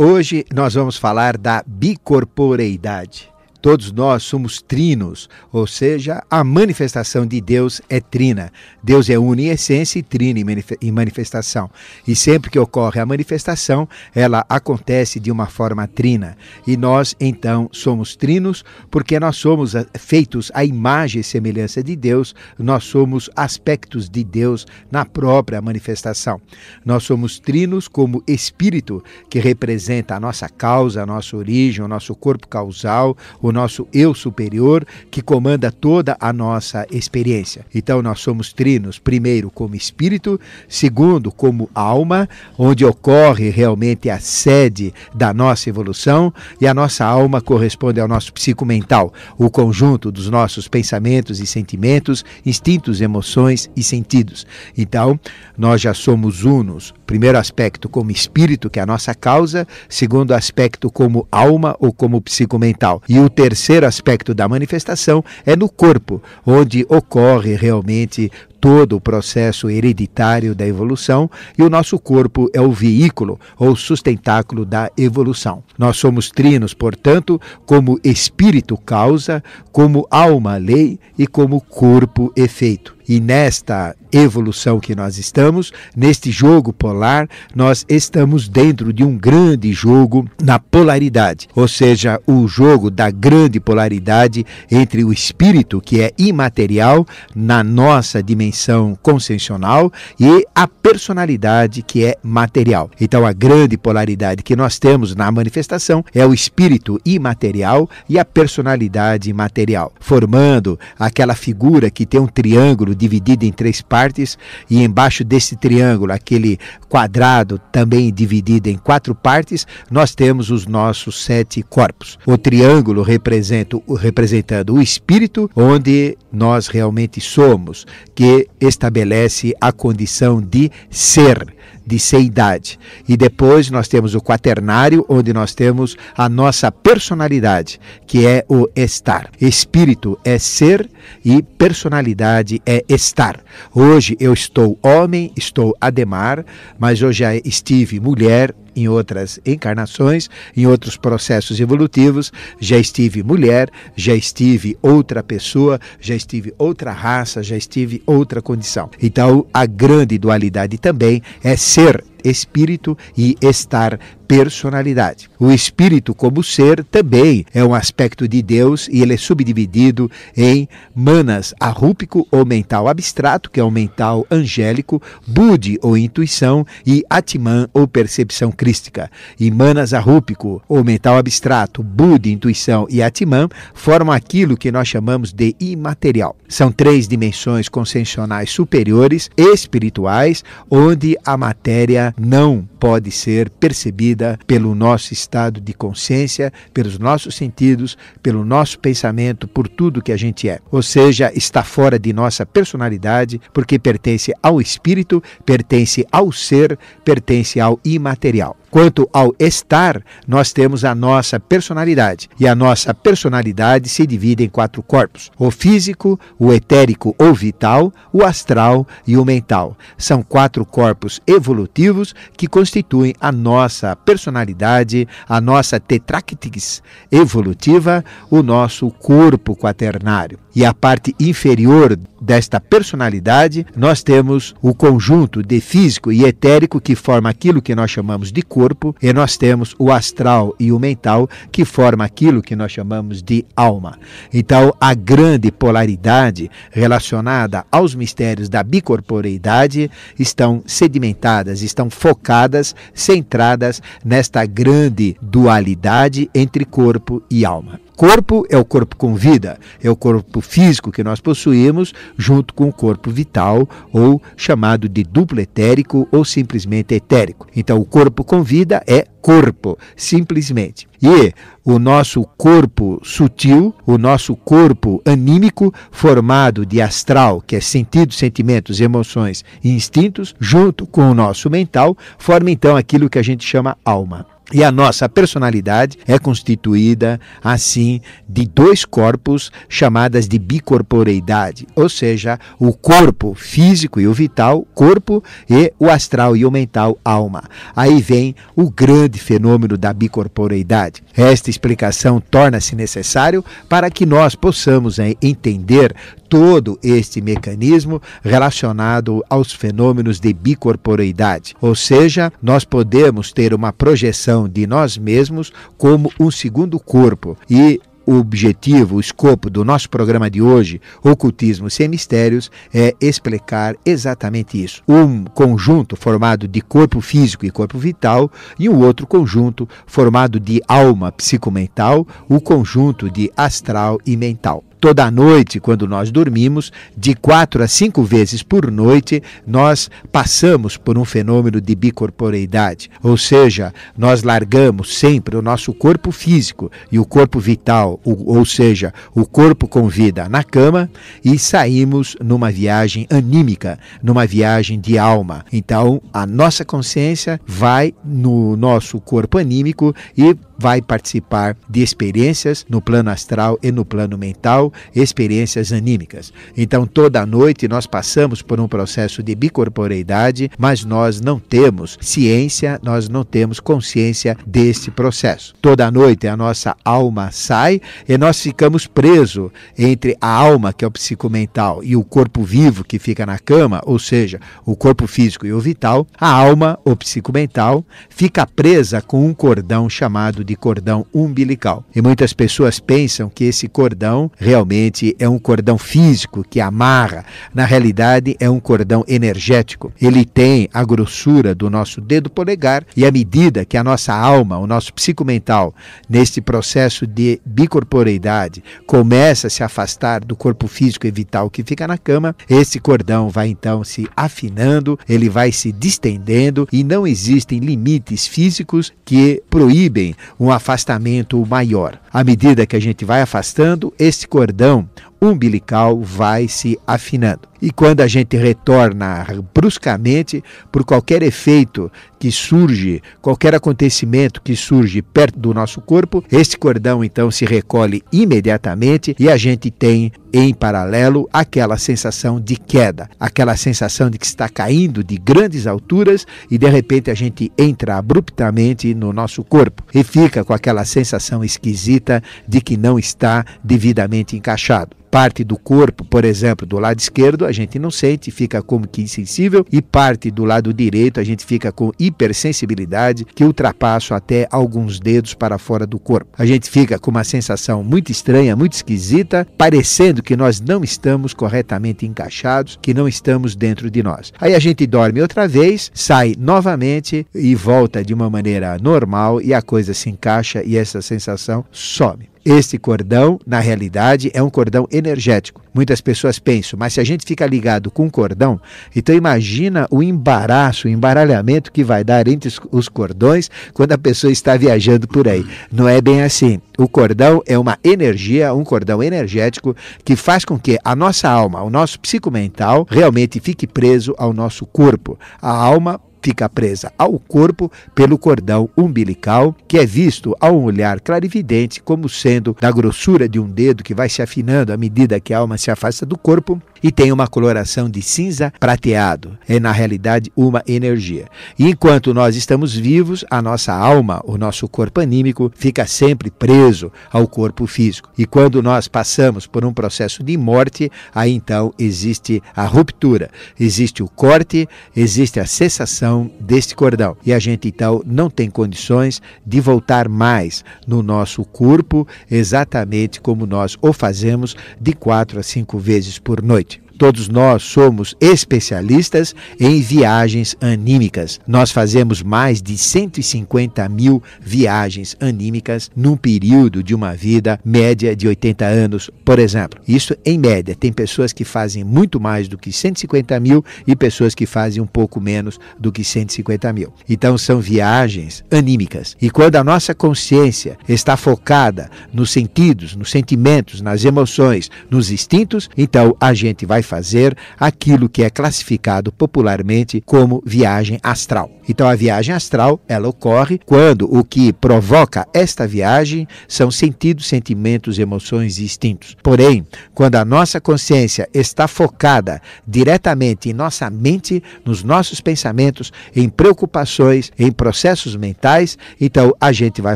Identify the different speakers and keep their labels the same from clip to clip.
Speaker 1: Hoje nós vamos falar da bicorporeidade. Todos nós somos trinos, ou seja, a manifestação de Deus é trina. Deus é uno em essência e trino em manifestação. E sempre que ocorre a manifestação, ela acontece de uma forma trina. E nós, então, somos trinos porque nós somos feitos à imagem e semelhança de Deus, nós somos aspectos de Deus na própria manifestação. Nós somos trinos como espírito, que representa a nossa causa, a nossa origem, o nosso corpo causal, o nosso eu superior, que comanda toda a nossa experiência. Então nós somos trinos, primeiro como espírito, segundo como alma, onde ocorre realmente a sede da nossa evolução, e a nossa alma corresponde ao nosso psicomental, o conjunto dos nossos pensamentos e sentimentos, instintos, emoções e sentidos. Então nós já somos unos, primeiro aspecto como espírito, que é a nossa causa, segundo aspecto como alma ou como psicomental. E o terceiro aspecto da manifestação é no corpo, onde ocorre realmente todo o processo hereditário da evolução, e o nosso corpo é o veículo ou sustentáculo da evolução. Nós somos trinos, portanto, como espírito causa, como alma lei e como corpo efeito. E nesta evolução que nós estamos, neste jogo polar, nós estamos dentro de um grande jogo na polaridade, ou seja, o jogo da grande polaridade entre o espírito, que é imaterial, na nossa dimensão consciencial, e a personalidade, que é material. Então a grande polaridade que nós temos na manifestação é o espírito imaterial e a personalidade material, formando aquela figura que tem um triângulo dividido em três partes, e embaixo desse triângulo, aquele quadrado também dividido em quatro partes, nós temos os nossos 7 corpos. O triângulo representando o espírito, onde nós realmente somos, que estabelece a condição de ser, de seidade. E depois nós temos o quaternário, onde nós temos a nossa personalidade, que é o estar. Espírito é ser e personalidade é estar. Hoje eu estou homem, estou Ademar, mas eu já estive mulher em outras encarnações, em outros processos evolutivos, já estive mulher, já estive outra pessoa, já estive outra raça, já estive outra condição. Então, a grande dualidade também é ser espírito e estar personalidade. O espírito como ser também é um aspecto de Deus, e ele é subdividido em manas arrúpico ou mental abstrato, que é o mental angélico, budi ou intuição, e atman ou percepção crística. E manas arrúpico ou mental abstrato, budi, intuição e atman formam aquilo que nós chamamos de imaterial. São 3 dimensões conscienciais superiores, espirituais, onde a matéria não pode ser percebida pelo nosso estado de consciência, pelos nossos sentidos, pelo nosso pensamento, por tudo que a gente é. Ou seja, está fora de nossa personalidade, porque pertence ao espírito, pertence ao ser, pertence ao imaterial. Quanto ao estar, nós temos a nossa personalidade, e a nossa personalidade se divide em 4 corpos: o físico, o etérico ou vital, o astral e o mental. São 4 corpos evolutivos que constituem a nossa personalidade, a nossa tetractix evolutiva, o nosso corpo quaternário. E a parte inferior desta personalidade, nós temos o conjunto de físico e etérico, que forma aquilo que nós chamamos de corpo, e nós temos o astral e o mental, que forma aquilo que nós chamamos de alma. Então, a grande polaridade relacionada aos mistérios da bicorporeidade estão sedimentadas, estão focadas, centradas nesta grande dualidade entre corpo e alma. Corpo é o corpo com vida, é o corpo físico que nós possuímos, junto com o corpo vital, ou chamado de duplo etérico ou simplesmente etérico. Então, o corpo com vida é corpo, simplesmente. E o nosso corpo sutil, o nosso corpo anímico, formado de astral, que é sentidos, sentimentos, emoções e instintos, junto com o nosso mental, forma então aquilo que a gente chama alma. E a nossa personalidade é constituída, assim, de dois corpos chamadas de bicorporeidade, ou seja, o corpo físico e o vital, corpo, e o astral e o mental, alma. Aí vem o grande fenômeno da bicorporeidade. Esta explicação torna-se necessário para que nós possamos entender todo este mecanismo relacionado aos fenômenos de bicorporeidade. Ou seja, nós podemos ter uma projeção de nós mesmos como um segundo corpo. E o objetivo, o escopo do nosso programa de hoje, Ocultismo Sem Mistérios, é explicar exatamente isso. Um conjunto formado de corpo físico e corpo vital e um outro conjunto formado de alma psicomental, o conjunto de astral e mental. Toda noite, quando nós dormimos, de 4 a 5 vezes por noite, nós passamos por um fenômeno de bicorporeidade. Ou seja, nós largamos sempre o nosso corpo físico e o corpo vital, ou seja, o corpo com vida na cama, e saímos numa viagem anímica, numa viagem de alma. Então, a nossa consciência vai no nosso corpo anímico e vai participar de experiências no plano astral e no plano mental, experiências anímicas. Então, toda noite nós passamos por um processo de bicorporeidade, mas nós não temos ciência, nós não temos consciência desse processo. Toda noite a nossa alma sai e nós ficamos presos entre a alma, que é o psicomental, e o corpo vivo que fica na cama, ou seja, o corpo físico e o vital. A alma, o psicomental, fica presa com um cordão chamado de cordão umbilical. E muitas pessoas pensam que esse cordão realmente é um cordão físico que amarra. Na realidade, é um cordão energético. Ele tem a grossura do nosso dedo polegar e à medida que a nossa alma, o nosso psicomental, neste processo de bicorporeidade, começa a se afastar do corpo físico e vital que fica na cama, esse cordão vai então se afinando, ele vai se distendendo e não existem limites físicos que proíbem um afastamento maior. À medida que a gente vai afastando, esse cordão umbilical vai se afinando. E quando a gente retorna bruscamente, por qualquer efeito que surge, qualquer acontecimento que surge perto do nosso corpo, esse cordão então se recolhe imediatamente e a gente tem em paralelo aquela sensação de queda, aquela sensação de que está caindo de grandes alturas e de repente a gente entra abruptamente no nosso corpo e fica com aquela sensação esquisita de que não está devidamente encaixado. Parte do corpo, por exemplo, do lado esquerdo, a gente não sente, fica como que insensível, e parte do lado direito, a gente fica com hipersensibilidade que ultrapassa até alguns dedos para fora do corpo. A gente fica com uma sensação muito estranha, muito esquisita, parecendo que nós não estamos corretamente encaixados, que não estamos dentro de nós. Aí a gente dorme outra vez, sai novamente e volta de uma maneira normal e a coisa se encaixa e essa sensação some. Este cordão, na realidade, é um cordão energético. Muitas pessoas pensam, mas se a gente fica ligado com um cordão, então imagina o embaraço, o embaralhamento que vai dar entre os cordões quando a pessoa está viajando por aí. Não é bem assim. O cordão é uma energia, um cordão energético que faz com que a nossa alma, o nosso psicomental, realmente fique preso ao nosso corpo. A alma fica presa ao corpo pelo cordão umbilical, que é visto a um olhar clarividente como sendo da grossura de um dedo que vai se afinando à medida que a alma se afasta do corpo e tem uma coloração de cinza prateado. É, na realidade, uma energia. E enquanto nós estamos vivos, a nossa alma, o nosso corpo anímico, fica sempre preso ao corpo físico. E quando nós passamos por um processo de morte, aí então existe a ruptura, existe o corte, existe a cessação deste cordão. E a gente então não tem condições de voltar mais no nosso corpo, exatamente como nós o fazemos de 4 a 5 vezes por noite. Todos nós somos especialistas em viagens anímicas. Nós fazemos mais de 150 mil viagens anímicas num período de uma vida média de 80 anos, por exemplo. Isso em média. Tem pessoas que fazem muito mais do que 150 mil e pessoas que fazem um pouco menos do que 150 mil. Então são viagens anímicas. E quando a nossa consciência está focada nos sentidos, nos sentimentos, nas emoções, nos instintos, então a gente vai fazer aquilo que é classificado popularmente como viagem astral. Então a viagem astral, ela ocorre quando o que provoca esta viagem são sentidos, sentimentos, emoções e instintos. Porém, quando a nossa consciência está focada diretamente em nossa mente, nos nossos pensamentos, em preocupações, em processos mentais, então a gente vai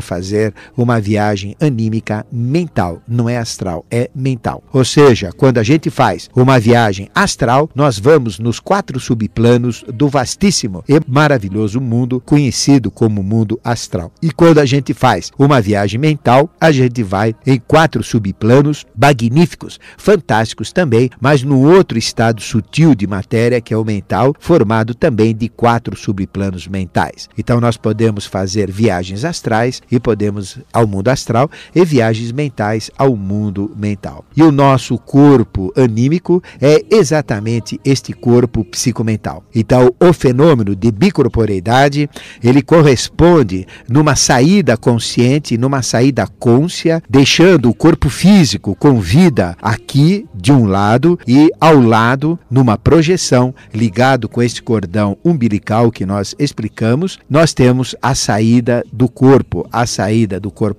Speaker 1: fazer uma viagem anímica mental, não é astral, é mental. Ou seja, quando a gente faz uma viagem astral, nós vamos nos 4 subplanos do vastíssimo e maravilhoso mundo conhecido como mundo astral. E quando a gente faz uma viagem mental, a gente vai em 4 subplanos magníficos, fantásticos também, mas no outro estado sutil de matéria, que é o mental, formado também de 4 subplanos mentais. Então nós podemos fazer viagens astrais e podemos ao mundo astral e viagens mentais ao mundo mental. E o nosso corpo anímico é exatamente este corpo psicomental. Então o fenômeno de bicorporeidade, ele corresponde numa saída consciente, numa saída cônscia, deixando o corpo físico com vida aqui de um lado e ao lado, numa projeção, ligado com este cordão umbilical que nós explicamos, nós temos a saída do corpo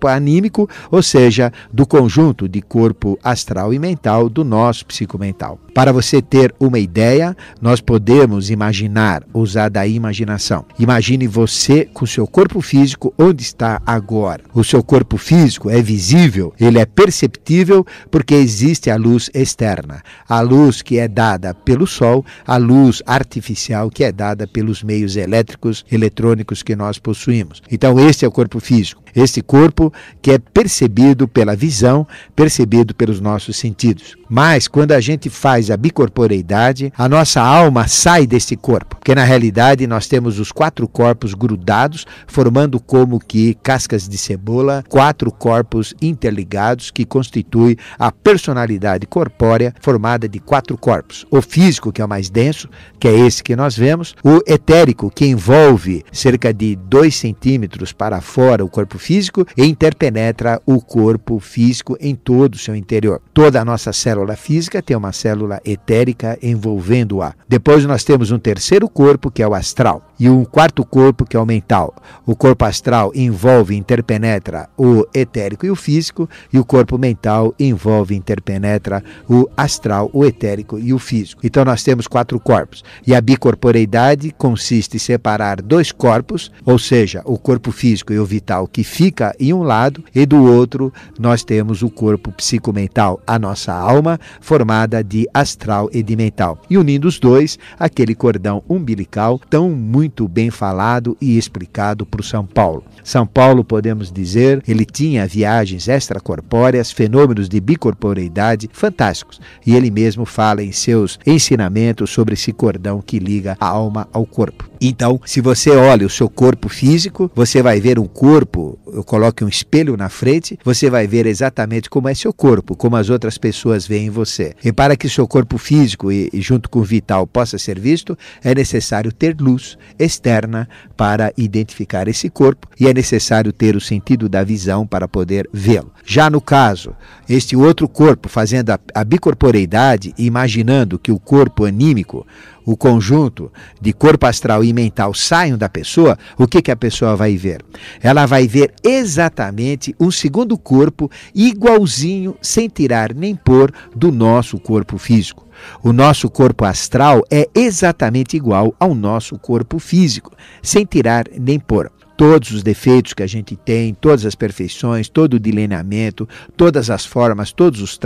Speaker 1: anímico, ou seja, do conjunto de corpo astral e mental do nosso psicomental. Para você ter uma ideia, nós podemos imaginar, usar da imaginação. Imagine você com o seu corpo físico onde está agora. O seu corpo físico é visível, ele é perceptível porque existe a luz externa. A luz que é dada pelo sol, a luz artificial que é dada pelos meios elétricos, eletrônicos que nós possuímos. Então este é o corpo físico. Este corpo que é percebido pela visão, percebido pelos nossos sentidos. Mas quando a gente faz a bicorporeidade, a nossa alma sai deste corpo, porque na realidade nós temos os 4 corpos grudados, formando como que cascas de cebola, 4 corpos interligados que constituem a personalidade corpórea formada de 4 corpos. O físico, que é o mais denso, que é esse que nós vemos, o etérico, que envolve cerca de 2 centímetros para fora o corpo físico e interpenetra o corpo físico em todo o seu interior. Toda a nossa célula física tem uma célula etérica envolvendo-a. Depois nós temos um terceiro corpo, que é o astral, e um quarto corpo, que é o mental. O corpo astral envolve e interpenetra o etérico e o físico, e o corpo mental envolve e interpenetra o astral, o etérico e o físico. Então nós temos 4 corpos. E a bicorporeidade consiste em separar 2 corpos, ou seja, o corpo físico e o vital, que fica em um lado, e do outro nós temos o corpo psicomental, a nossa alma, formada de astral e de mental. E unindo os dois, aquele cordão umbilical tão muito bem falado e explicado por São Paulo. São Paulo, podemos dizer, ele tinha viagens extracorpóreas, fenômenos de bicorporeidade fantásticos. E ele mesmo fala em seus ensinamentos sobre esse cordão que liga a alma ao corpo. Então, se você olha o seu corpo físico, você vai ver um corpo, eu coloque um espelho na frente, você vai ver exatamente como é seu corpo, como as outras pessoas veem você. E para que seu corpo físico e junto com o vital possa ser visto, é necessário ter luz externa para identificar esse corpo e é necessário ter o sentido da visão para poder vê-lo. Já no caso, este outro corpo fazendo a bicorporeidade, imaginando que o corpo anímico, o conjunto de corpo astral e mental saiam da pessoa, o que a pessoa vai ver? Ela vai ver exatamente um segundo corpo igualzinho, sem tirar nem pôr, do nosso corpo físico. O nosso corpo astral é exatamente igual ao nosso corpo físico, sem tirar nem pôr. Todos os defeitos que a gente tem, todas as perfeições, todo o delineamento, todas as formas, todos os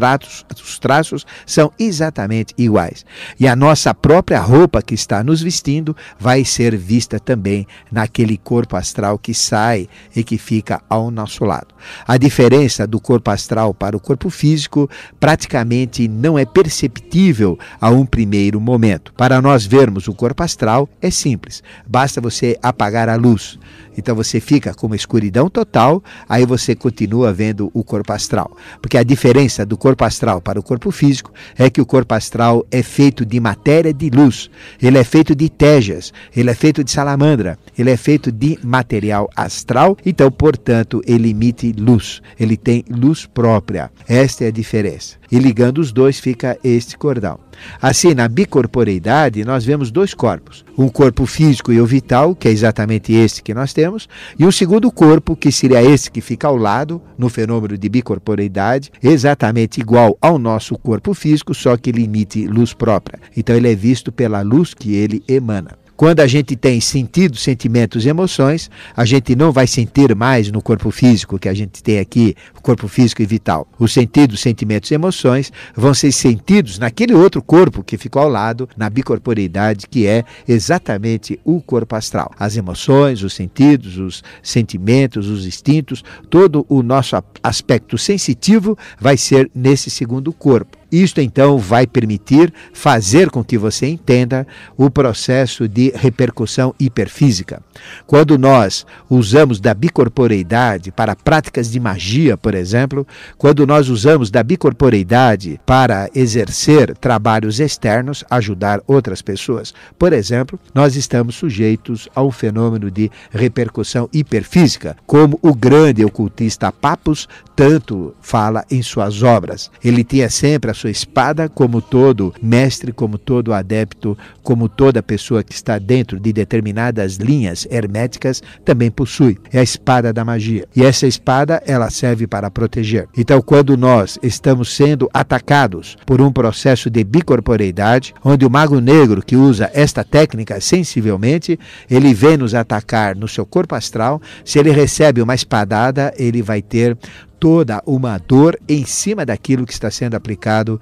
Speaker 1: traços são exatamente iguais. E a nossa própria roupa que está nos vestindo vai ser vista também naquele corpo astral que sai e que fica ao nosso lado. A diferença do corpo astral para o corpo físico praticamente não é perceptível a um primeiro momento. Para nós vermos o corpo astral é simples, basta você apagar a luz. Então você fica com uma escuridão total, aí você continua vendo o corpo astral. Porque a diferença do corpo astral para o corpo físico é que o corpo astral é feito de matéria de luz, ele é feito de tejas, ele é feito de salamandra, ele é feito de material astral, então, portanto, ele emite luz, ele tem luz própria. Esta é a diferença. e ligando os dois fica este cordão. Assim, na bicorporeidade, nós vemos dois corpos. Um corpo físico e o vital, que é exatamente esse que nós temos, e um segundo corpo, que seria esse que fica ao lado, no fenômeno de bicorporeidade, exatamente igual ao nosso corpo físico, só que ele emite luz própria. Então, ele é visto pela luz que ele emana. Quando a gente tem sentidos, sentimentos e emoções, a gente não vai sentir mais no corpo físico que a gente tem aqui, o corpo físico e vital. Os sentidos, sentimentos e emoções vão ser sentidos naquele outro corpo que ficou ao lado, na bicorporeidade, que é exatamente o corpo astral. As emoções, os sentidos, os sentimentos, os instintos, todo o nosso aspecto sensitivo vai ser nesse segundo corpo. Isto, então, vai permitir fazer com que você entenda o processo de repercussão hiperfísica. Quando nós usamos da bicorporeidade para práticas de magia, por exemplo, quando nós usamos da bicorporeidade para exercer trabalhos externos, ajudar outras pessoas, por exemplo, nós estamos sujeitos ao fenômeno de repercussão hiperfísica, como o grande ocultista Papus tanto fala em suas obras. Ele tinha sempre a sua espada, como todo mestre, como todo adepto, como toda pessoa que está dentro de determinadas linhas herméticas também possui. É a espada da magia. E essa espada, ela serve para proteger. Então, quando nós estamos sendo atacados por um processo de bicorporeidade, onde o mago negro que usa esta técnica sensivelmente, ele vem nos atacar no seu corpo astral, se ele recebe uma espadada, ele vai ter toda uma dor em cima daquilo que está sendo aplicado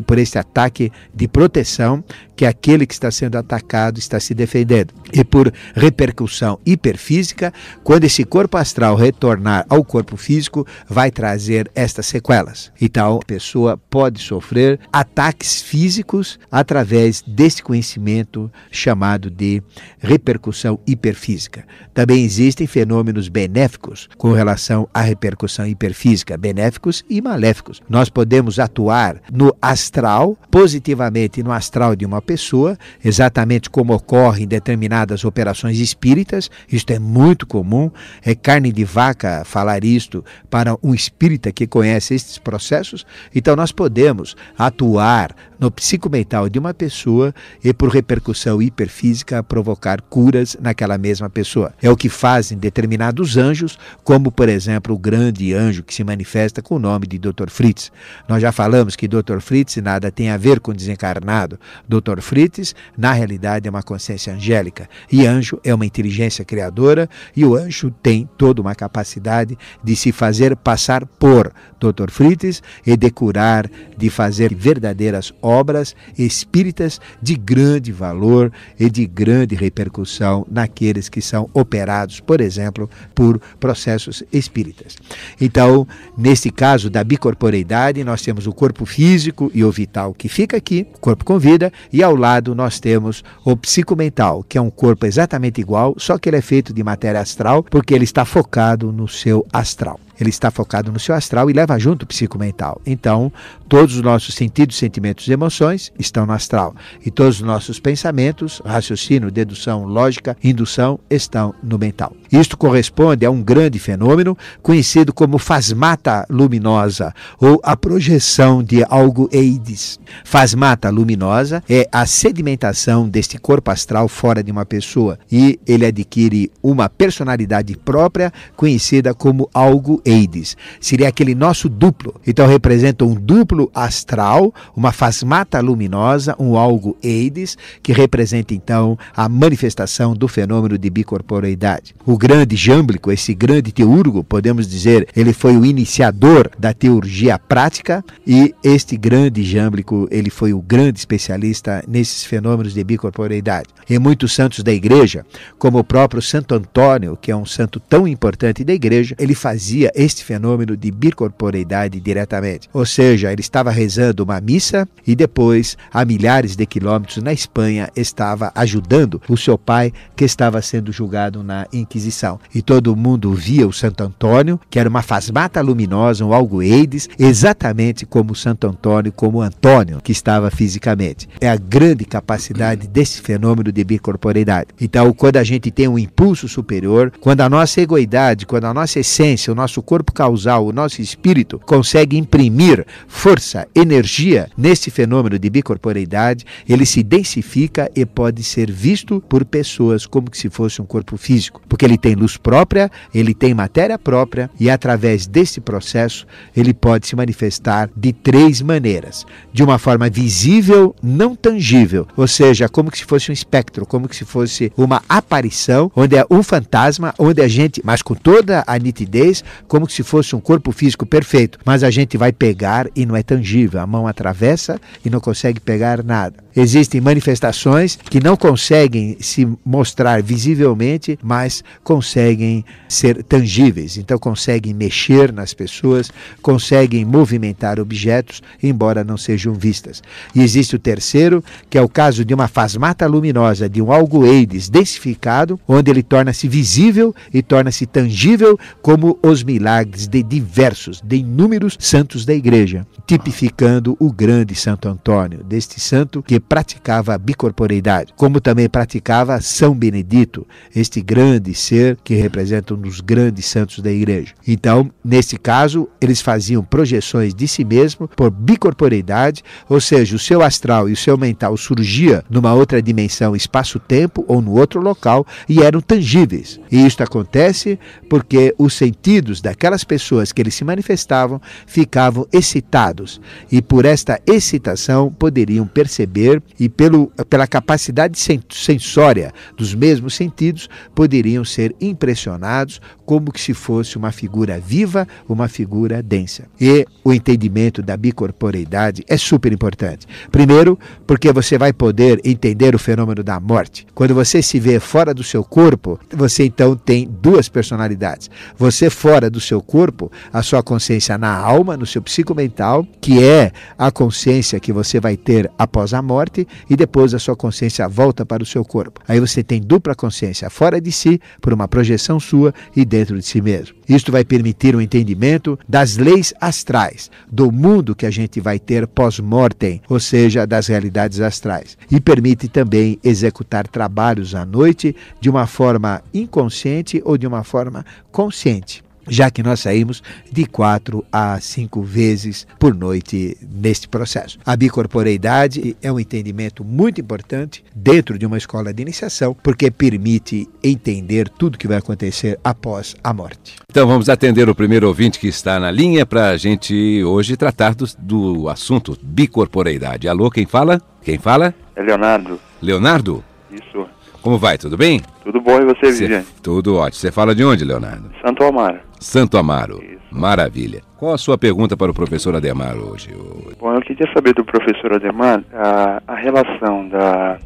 Speaker 1: por esse ataque de proteção que aquele que está sendo atacado está se defendendo. E por repercussão hiperfísica, quando esse corpo astral retornar ao corpo físico, vai trazer estas sequelas. Então, a pessoa pode sofrer ataques físicos através desse conhecimento chamado de repercussão hiperfísica. Também existem fenômenos benéficos com relação à repercussão hiperfísica, benéficos e maléficos. Nós podemos atuar no astral, positivamente no astral de uma pessoa, exatamente como ocorre em determinadas operações espíritas. Isto é muito comum, é carne de vaca falar isto para um espírita que conhece estes processos. Então nós podemos atuar no psicomental de uma pessoa e por repercussão hiperfísica provocar curas naquela mesma pessoa. É o que fazem determinados anjos, como por exemplo o grande anjo que se manifesta com o nome de Dr. Fritz. Nós já falamos que Dr. Fritz nada tem a ver com desencarnado. Dr. Fritz, na realidade, é uma consciência angélica. E anjo é uma inteligência criadora, e o anjo tem toda uma capacidade de se fazer passar por Dr. Fritz e de curar, de fazer verdadeiras obras espíritas de grande valor e de grande repercussão naqueles que são operados, por exemplo, por processos espíritas. Então, nesse caso da bicorporeidade, nós temos o corpo físico e o vital que fica aqui, o corpo com vida, e ao lado nós temos o psicomental, que é um corpo exatamente igual, só que ele é feito de matéria astral, porque ele está focado no seu astral. Ele está focado no seu astral e leva junto o psicomental. Então, todos os nossos sentidos, sentimentos e emoções estão no astral. E todos os nossos pensamentos, raciocínio, dedução, lógica, indução, estão no mental. Isto corresponde a um grande fenômeno conhecido como fasmata luminosa, ou a projeção de algo eides. Fasmata luminosa é a sedimentação deste corpo astral fora de uma pessoa, e ele adquire uma personalidade própria conhecida como algo eides. Seria aquele nosso duplo. Então representa um duplo astral, uma fasmata luminosa, um algo eides, que representa então a manifestação do fenômeno de bicorporeidade. O grande Jâmblico, esse grande teurgo, podemos dizer, ele foi o iniciador da teurgia prática, e este grande Jâmblico, ele foi o grande especialista nesses fenômenos de bicorporeidade. E muitos santos da igreja, como o próprio Santo Antônio, que é um santo tão importante da igreja, ele fazia este fenômeno de bicorporeidade diretamente. Ou seja, ele estava rezando uma missa e depois, a milhares de quilômetros na Espanha, estava ajudando o seu pai que estava sendo julgado na Inquisição. E todo mundo via o Santo Antônio, que era uma fasmata luminosa, um algo eides, exatamente como o Santo Antônio, como o Antônio, que estava fisicamente. É a grande capacidade desse fenômeno de bicorporeidade. Então, quando a gente tem um impulso superior, quando a nossa egoidade, quando a nossa essência, o nosso corpo causal, o nosso espírito, consegue imprimir força, energia neste fenômeno de bicorporeidade, ele se densifica e pode ser visto por pessoas como se fosse um corpo físico, porque ele tem luz própria, ele tem matéria própria e através desse processo ele pode se manifestar de 3 maneiras. De uma forma visível, não tangível, ou seja, como se fosse um espectro, como se fosse uma aparição, onde é um fantasma, onde a gente, mas com toda a nitidez, como se fosse um corpo físico perfeito, mas a gente vai pegar e não é tangível, a mão atravessa e não consegue pegar nada. Existem manifestações que não conseguem se mostrar visivelmente, mas conseguem ser tangíveis. Então conseguem mexer nas pessoas, conseguem movimentar objetos, embora não sejam vistas. E existe o terceiro, que é o caso de uma fasmata luminosa, de um algoeides densificado, onde ele torna-se visível e torna-se tangível, como os milagres de diversos, de inúmeros santos da igreja, tipificando o grande Santo Antônio, deste santo que praticava a bicorporeidade, como também praticava São Benedito, este grande ser que representa um dos grandes santos da igreja. Então, nesse caso, eles faziam projeções de si mesmo por bicorporeidade, ou seja, o seu astral e o seu mental surgia numa outra dimensão, espaço-tempo ou no outro local e eram tangíveis. E isto acontece porque os sentidos daquelas pessoas que eles se manifestavam ficavam excitados e por esta excitação poderiam perceber e pela capacidade sensória dos mesmos sentidos poderiam ser impressionados como que se fosse uma figura viva, uma figura densa. E o entendimento da bicorporeidade é super importante. Primeiro, porque você vai poder entender o fenômeno da morte. Quando você se vê fora do seu corpo, você então tem 2 personalidades. Você fora do seu corpo, a sua consciência na alma, no seu psicomental, que é a consciência que você vai ter após a morte, e depois a sua consciência volta para o seu corpo. Aí você tem dupla consciência fora de si, por uma projeção sua, e dentro de si mesmo. Isto vai permitir o entendimento das leis astrais, do mundo que a gente vai ter pós-mortem, ou seja, das realidades astrais. E permite também executar trabalhos à noite de uma forma inconsciente ou de uma forma consciente, já que nós saímos de 4 a 5 vezes por noite neste processo. A bicorporeidade é um entendimento muito importante dentro de uma escola de iniciação, porque permite entender tudo que vai acontecer após a morte.
Speaker 2: Então vamos atender o primeiro ouvinte que está na linha para a gente hoje tratar do assunto bicorporeidade. Alô, quem fala? Quem fala?
Speaker 3: É Leonardo.
Speaker 2: Leonardo?
Speaker 3: Isso.
Speaker 2: Como vai? Tudo bem?
Speaker 3: Tudo bom e você, Viviane?
Speaker 2: Tudo ótimo. Você fala de onde, Leonardo?
Speaker 3: Santo Amaro.
Speaker 2: Santo Amaro.
Speaker 3: Isso.
Speaker 2: Maravilha. Qual a sua pergunta para o professor Ademar hoje?
Speaker 3: Bom, eu queria saber do professor Ademar a relação da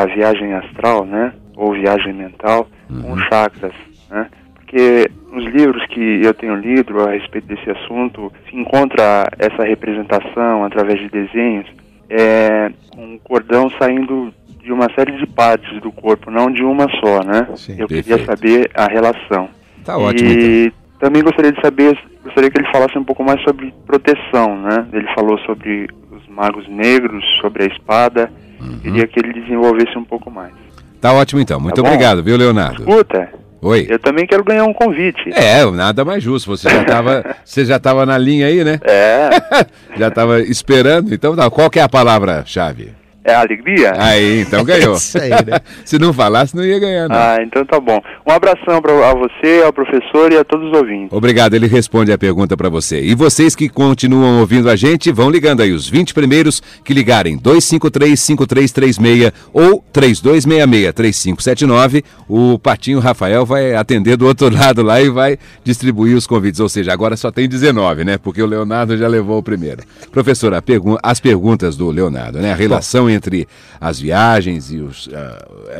Speaker 3: viagem astral, né? Ou viagem mental com chakras, né? Porque nos livros que eu tenho lido a respeito desse assunto, se encontra essa representação através de desenhos, com um cordão saindo de uma série de partes do corpo, não de uma só, né?
Speaker 2: Sim,
Speaker 3: eu
Speaker 2: perfeito.
Speaker 3: queria saber a relação.
Speaker 2: Tá ótimo,
Speaker 3: e
Speaker 2: então.
Speaker 3: também gostaria que ele falasse um pouco mais sobre proteção, né? Ele falou sobre os magos negros, sobre a espada. Queria que ele desenvolvesse um pouco mais.
Speaker 2: Tá ótimo, então. Muito obrigado, viu, Leonardo?
Speaker 3: Escuta,
Speaker 2: Oi.
Speaker 3: eu também quero ganhar um convite.
Speaker 2: Nada mais justo. Você já estava na linha aí, né? Já estava esperando. Então, qual que é a palavra-chave?
Speaker 3: É alegria?
Speaker 2: Aí, então ganhou.
Speaker 1: Isso aí, né?
Speaker 2: Se não falasse, não ia ganhar, não.
Speaker 3: Então tá bom. Um abração a você, ao professor e a todos os ouvintes.
Speaker 2: Obrigado, ele responde a pergunta para você. E vocês que continuam ouvindo a gente, vão ligando aí, os 20 primeiros que ligarem 253-5336 ou 3266-3579. O Patinho Rafael vai atender do outro lado lá e vai distribuir os convites. Ou seja, agora só tem 19, né? Porque o Leonardo já levou o primeiro. Professor, as perguntas do Leonardo, né? A relação entre as viagens e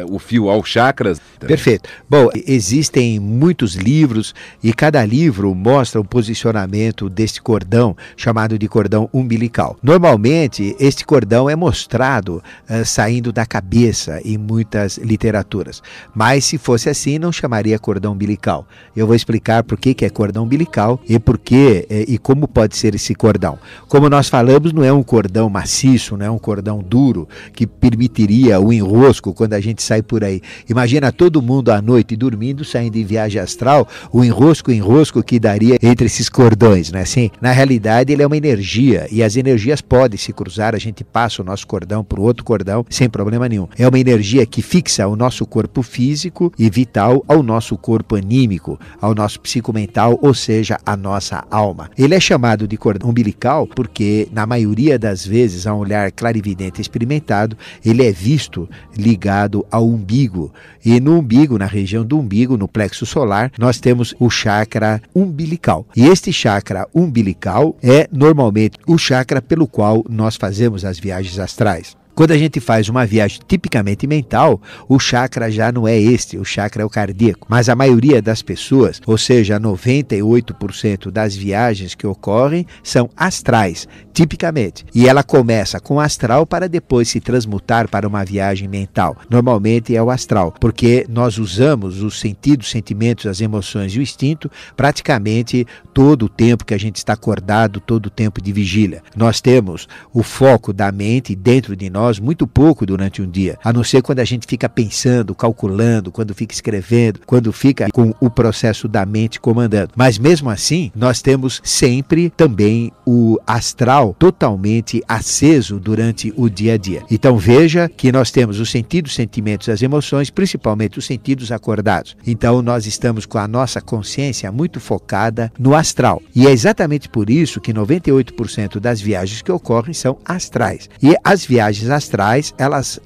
Speaker 2: o fio aos chakras.
Speaker 1: Perfeito. Bom, existem muitos livros e cada livro mostra o posicionamento deste cordão, chamado de cordão umbilical. Normalmente, este cordão é mostrado saindo da cabeça em muitas literaturas. Mas se fosse assim, não chamaria cordão umbilical. Eu vou explicar por que é cordão umbilical e por que e como pode ser esse cordão. Como nós falamos, não é um cordão maciço, não é um cordão duro, tudo que permitiria o enrosco quando a gente sai por aí. Imagina todo mundo à noite dormindo, saindo em viagem astral, o enrosco que daria entre esses cordões, né? Assim, na realidade ele é uma energia e as energias podem se cruzar, a gente passa o nosso cordão para o outro cordão sem problema nenhum. É uma energia que fixa o nosso corpo físico e vital ao nosso corpo anímico, ao nosso psicomental, ou seja, a nossa alma. Ele é chamado de cordão umbilical porque, na maioria das vezes, a um olhar clarividente experimentado, ele é visto ligado ao umbigo. E no umbigo, na região do umbigo, no plexo solar, nós temos o chakra umbilical. E este chakra umbilical é normalmente o chakra pelo qual nós fazemos as viagens astrais. Quando a gente faz uma viagem tipicamente mental, o chakra já não é este, o chakra é o cardíaco. Mas a maioria das pessoas, ou seja, 98% das viagens que ocorrem são astrais, tipicamente. E ela começa com o astral para depois se transmutar para uma viagem mental. Normalmente é o astral, porque nós usamos os sentidos, sentimentos, as emoções e o instinto praticamente todo o tempo que a gente está acordado, todo o tempo de vigília. Nós temos o foco da mente dentro de nós muito pouco durante um dia, a não ser quando a gente fica pensando, calculando, quando fica escrevendo, quando fica com o processo da mente comandando. Mas mesmo assim, nós temos sempre também o astral totalmente aceso durante o dia a dia. Então veja que nós temos os sentidos, sentimentos, as emoções, principalmente os sentidos acordados. Então nós estamos com a nossa consciência muito focada no astral. E é exatamente por isso que 98% das viagens que ocorrem são astrais. E as viagens astrais, elas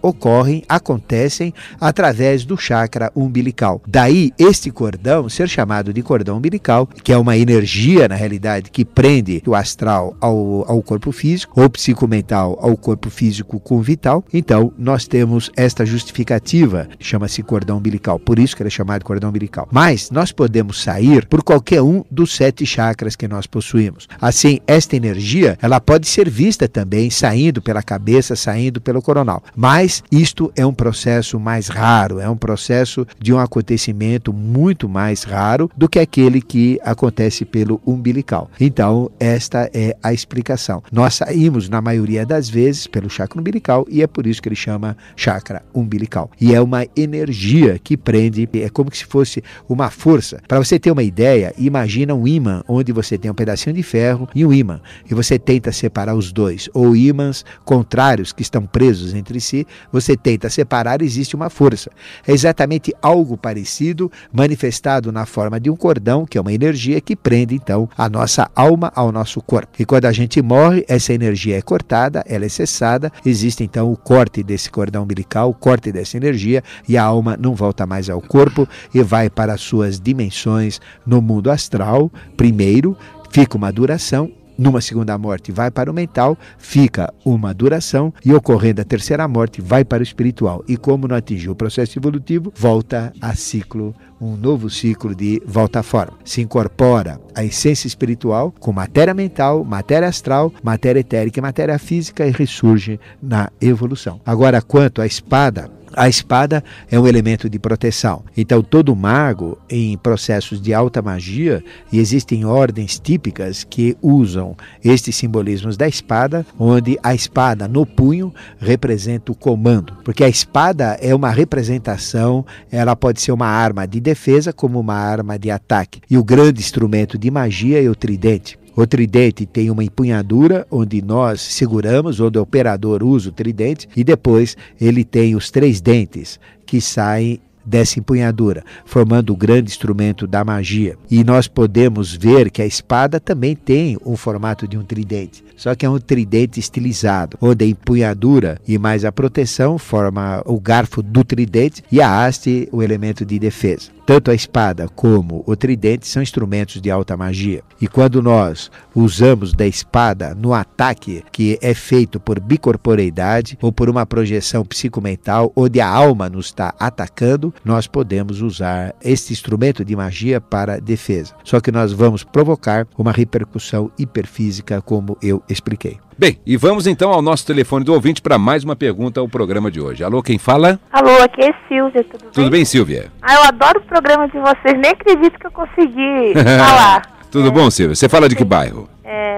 Speaker 1: acontecem através do chakra umbilical. Daí, este cordão ser chamado de cordão umbilical, que é uma energia, na realidade, que prende o astral ao corpo físico, ou psicomental ao corpo físico com vital. Então, nós temos esta justificativa, chama-se cordão umbilical, por isso que ele é chamado de cordão umbilical. Mas, nós podemos sair por qualquer um dos 7 chakras que nós possuímos. Assim, esta energia, ela pode ser vista também saindo pela cabeça, saindo pelo coronal. Mas isto é um processo mais raro, é um processo de um acontecimento muito mais raro do que aquele que acontece pelo umbilical. Então, esta é a explicação. Nós saímos, na maioria das vezes, pelo chakra umbilical e é por isso que ele chama chakra umbilical. E é uma energia que prende, é como se fosse uma força. Para você ter uma ideia, imagina um ímã onde você tem um pedacinho de ferro e um ímã, e você tenta separar os dois, ou ímãs contrários que estão presos entre si, você tenta separar, existe uma força. É exatamente algo parecido, manifestado na forma de um cordão, que é uma energia que prende, então, a nossa alma ao nosso corpo. E quando a gente morre, essa energia é cortada, ela é cessada, existe, então, o corte desse cordão umbilical, o corte dessa energia, e a alma não volta mais ao corpo e vai para as suas dimensões no mundo astral, primeiro, fica uma duração. Numa segunda morte vai para o mental, fica uma duração e ocorrendo a terceira morte vai para o espiritual. E como não atingiu o processo evolutivo, volta a ciclo, um novo ciclo de volta à forma. Se incorpora a essência espiritual com matéria mental, matéria astral, matéria etérica e matéria física e ressurge na evolução. Agora, quanto à espada, a espada é um elemento de proteção. Então, todo mago em processos de alta magia, e existem ordens típicas que usam estes simbolismos da espada, onde a espada no punho representa o comando. Porque a espada é uma representação, ela pode ser uma arma de defesa como uma arma de ataque. E o grande instrumento de magia é o tridente. O tridente tem uma empunhadura onde nós seguramos, onde o operador usa o tridente, e depois ele tem os 3 dentes que saem dessa empunhadura, formando o grande instrumento da magia. E nós podemos ver que a espada também tem um formato de um tridente, só que é um tridente estilizado, onde a empunhadura e mais a proteção forma o garfo do tridente e a haste o elemento de defesa. Tanto a espada como o tridente são instrumentos de alta magia. E quando nós usamos da espada no ataque que é feito por bicorporeidade ou por uma projeção psicomental, onde a alma nos está atacando, nós podemos usar este instrumento de magia para defesa. Só que nós vamos provocar uma repercussão hiperfísica, como eu expliquei.
Speaker 2: Bem, e vamos então ao nosso telefone do ouvinte para mais uma pergunta ao programa de hoje. Alô, quem fala?
Speaker 4: Alô, aqui é Silvia, tudo bem?
Speaker 2: Tudo bem, Silvia?
Speaker 4: Eu adoro o programa de vocês, nem acredito que eu consegui falar.
Speaker 2: Tudo bom, Silvia? Você fala de que bairro?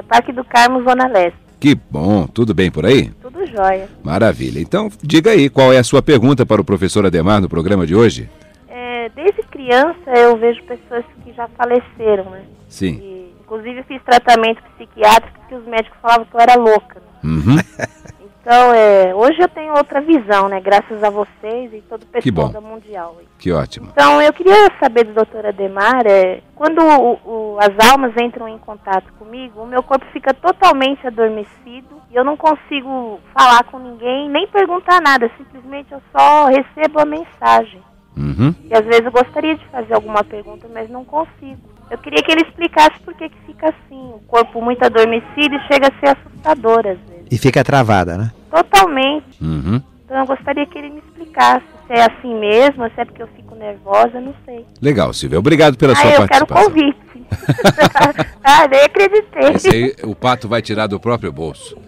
Speaker 4: Parque do Carmo, Zona Leste.
Speaker 2: Que bom, tudo bem por aí?
Speaker 4: Tudo joia.
Speaker 2: Maravilha. Então, diga aí, qual é a sua pergunta para o professor Adhemar no programa de hoje?
Speaker 4: Desde criança eu vejo pessoas que já faleceram, né?
Speaker 2: Sim.
Speaker 4: E, inclusive fiz tratamento psiquiátrico porque os médicos falavam que eu era louca.
Speaker 2: Uhum.
Speaker 4: Então, hoje eu tenho outra visão, né? Graças a vocês e todo o
Speaker 2: Que bom.
Speaker 4: pessoal da Mundial.
Speaker 2: Que ótimo.
Speaker 4: Então, eu queria saber do Dr. Adhemar, quando as almas entram em contato comigo, o meu corpo fica totalmente adormecido e eu não consigo falar com ninguém, nem perguntar nada, simplesmente eu só recebo a mensagem.
Speaker 2: Uhum.
Speaker 4: E às vezes eu gostaria de fazer alguma pergunta, mas não consigo. Eu queria que ele explicasse por que fica assim, o corpo muito adormecido e chega a ser assustador às vezes.
Speaker 1: E fica travada, né?
Speaker 4: Totalmente.
Speaker 2: Uhum.
Speaker 4: Então eu gostaria que ele me explicasse se é assim mesmo, se é porque eu fico nervosa, não sei.
Speaker 2: Legal, Silvia. Obrigado pela sua
Speaker 4: eu quero
Speaker 2: participação.
Speaker 4: convite. Nem acreditei.
Speaker 2: Esse aí o Pato vai tirar do próprio bolso.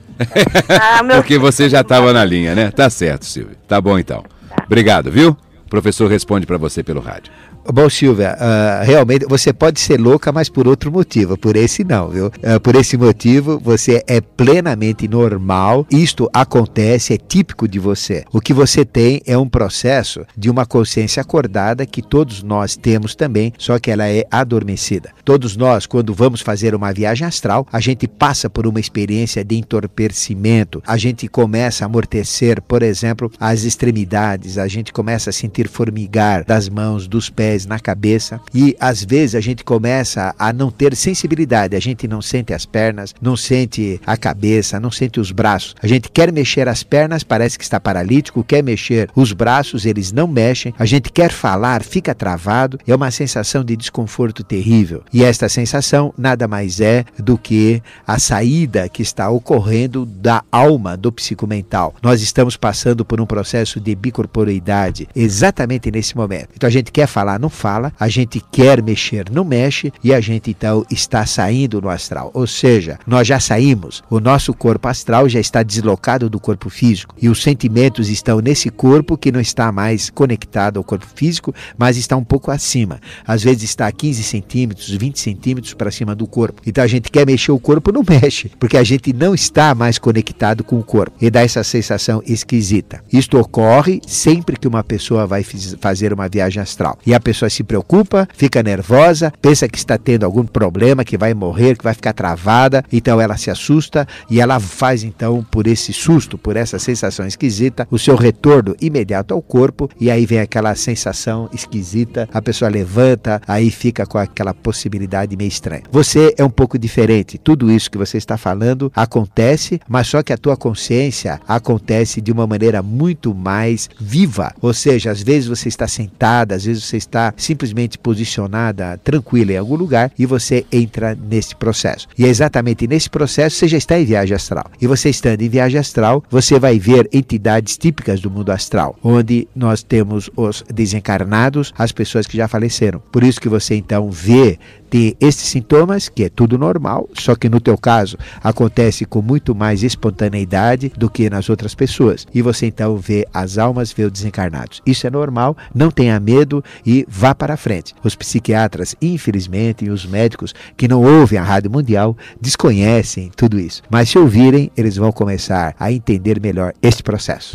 Speaker 4: Meu
Speaker 2: Porque você já estava na linha, né? Tá certo, Silvia. Tá bom então. Obrigado, viu? O professor responde para você pelo rádio.
Speaker 1: Bom, Silvia, realmente você pode ser louca, mas por outro motivo, por esse não, viu? Por esse motivo, você é plenamente normal, isto acontece, é típico de você. O que você tem é um processo de uma consciência acordada que todos nós temos também, só que ela é adormecida. Todos nós, quando vamos fazer uma viagem astral, a gente passa por uma experiência de entorpecimento, a gente começa a amortecer, por exemplo, as extremidades, a gente começa a sentir formigar das mãos, dos pés, na cabeça, e às vezes a gente começa a não ter sensibilidade, a gente não sente as pernas, não sente a cabeça, não sente os braços, a gente quer mexer as pernas, parece que está paralítico, quer mexer os braços, eles não mexem, a gente quer falar, fica travado, é uma sensação de desconforto terrível, e esta sensação nada mais é do que a saída que está ocorrendo da alma do psicomental. Nós estamos passando por um processo de bicorporeidade exatamente nesse momento. Então a gente quer falar, não fala, a gente quer mexer, não mexe, e a gente então está saindo no astral. Ou seja, nós já saímos, o nosso corpo astral já está deslocado do corpo físico, e os sentimentos estão nesse corpo que não está mais conectado ao corpo físico, mas está um pouco acima. Às vezes está a 15 centímetros, 20 centímetros para cima do corpo. Então a gente quer mexer o corpo, não mexe, porque a gente não está mais conectado com o corpo, e dá essa sensação esquisita. Isto ocorre sempre que uma pessoa vai fazer uma viagem astral, e a pessoa se preocupa, fica nervosa, pensa que está tendo algum problema, que vai morrer, que vai ficar travada, então ela se assusta e ela faz então, por esse susto, por essa sensação esquisita, o seu retorno imediato ao corpo, e aí vem aquela sensação esquisita, a pessoa levanta, aí fica com aquela possibilidade meio estranha. Você é um pouco diferente, tudo isso que você está falando acontece, mas só que a tua consciência acontece de uma maneira muito mais viva, ou seja, às vezes você está sentada, às vezes você está simplesmente posicionada, tranquila em algum lugar, e você entra nesse processo. E é exatamente nesse processo você já está em viagem astral. E você estando em viagem astral, você vai ver entidades típicas do mundo astral, onde nós temos os desencarnados, as pessoas que já faleceram. Por isso que você então vê ter esses sintomas, que é tudo normal, só que no teu caso acontece com muito mais espontaneidade do que nas outras pessoas. E você então vê as almas, vê os desencarnados. Isso é normal, não tenha medo e vá para frente. Os psiquiatras, infelizmente, e os médicos que não ouvem a Rádio Mundial desconhecem tudo isso. Mas se ouvirem, eles vão começar a entender melhor este processo.